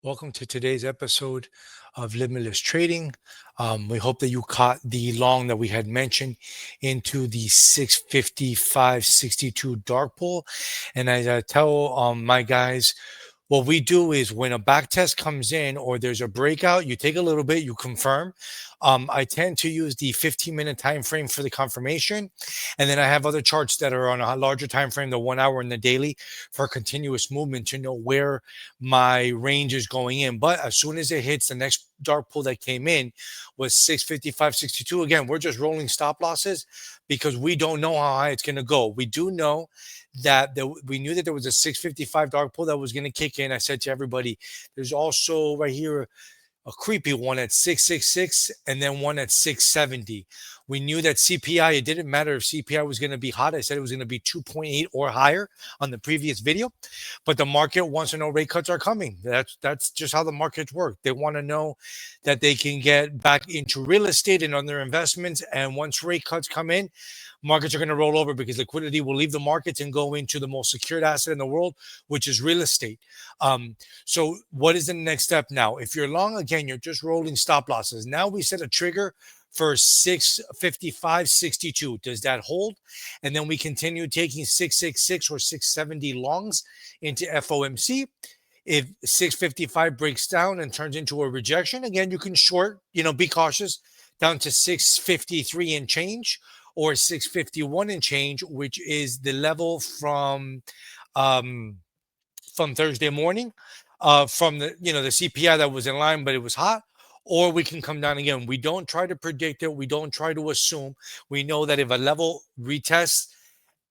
Welcome to today's episode of Limitless Trading. We hope that you caught the long that we had mentioned into the 655.62 dark pool. And as I tell my guys, what we do is when a back test comes in or there's a breakout, you take a little bit, you confirm. I tend to use the 15-minute time frame for the confirmation, and then I have other charts that are on a larger time frame, the 1 hour and the daily, for continuous movement to know where my range is going in. But as soon as it hits the next dark pool that came in was 655.62. Again, we're just rolling stop losses because we don't know how high it's going to go. We do know that we knew that there was a 655 dark pool that was going to kick in. I said to everybody, there's also right here a creepy one at 666 and then one at 670. We knew that CPI, it didn't matter if CPI was going to be hot. I said it was going to be 2.8 or higher on the previous video, but the market wants to know rate cuts are coming. That's just how the markets work. They want to know that they can get back into real estate and other investments. And once rate cuts come in, markets are going to roll over because liquidity will leave the markets and go into the most secured asset in the world, which is real estate. So what is the next step now? If you're long, again, you're just rolling stop losses. Now we set a trigger for 655.62. Does that hold? And then we continue taking 666 or 670 longs into FOMC. If 655 breaks down and turns into a rejection, again, you can short, be cautious down to 653 and change or 651 and change, which is the level um, from Thursday morning, from the CPI that was in line, but it was hot. Or we can come down again. We don't try to predict it. We don't try to assume. We know that if a level retests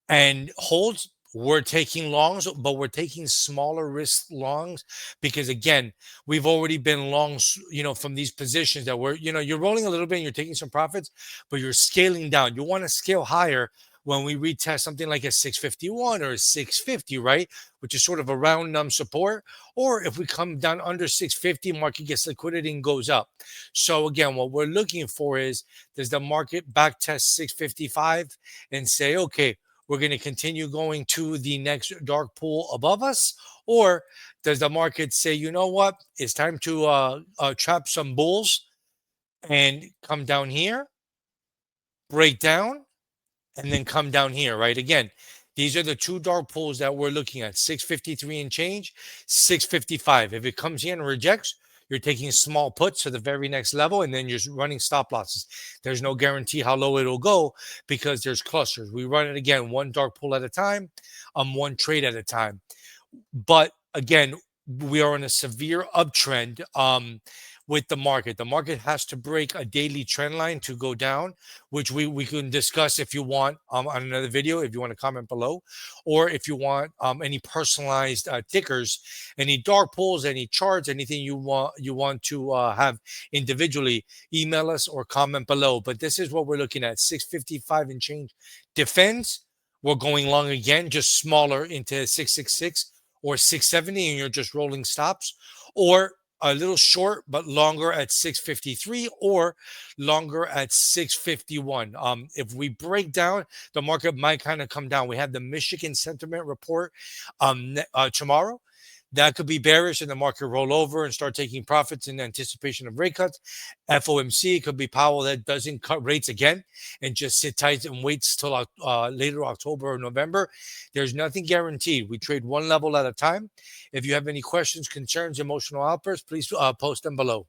and holds, we're taking longs, but we're taking smaller risk longs because again, we've already been longs, from these positions that you're rolling a little bit and you're taking some profits, but you're scaling down. You want to scale higher when we retest something like a 651 or a 650, right? Which is sort of a round support. Or if we come down under 650, market gets liquidity and goes up. So again, what we're looking for is, does the market back test 655 and say, okay, we're going to continue going to the next dark pool above us? Or does the market say, you know what, it's time to trap some bulls and come down here, break down, and then come down here, right? Again, these are the two dark pools that we're looking at, 653 and change, 655. If it comes here and rejects, you're taking small puts to the very next level, and then you're running stop losses. There's no guarantee how low it'll go because there's clusters. We run it again, one dark pool at a time, one trade at a time. But again, we are in a severe uptrend with the market. The market has to break a daily trend line to go down, which we can discuss if you want on another video, if you want to comment below, or if you want any personalized tickers, any dark pools, any charts, anything you want to have individually, email us or comment below. But this is what we're looking at: 655 and change defends. We're going long again, just smaller into 666 or 670, and you're just rolling stops, or a little short but longer at 653 or longer at 651. If we break down, the market might kind of come down. We have the Michigan sentiment report tomorrow. That could be bearish and the market roll over and start taking profits in anticipation of rate cuts. FOMC could be Powell that doesn't cut rates again and just sit tight and waits till later October or November. There's nothing guaranteed. We trade one level at a time. If you have any questions, concerns, emotional outbursts, please post them below.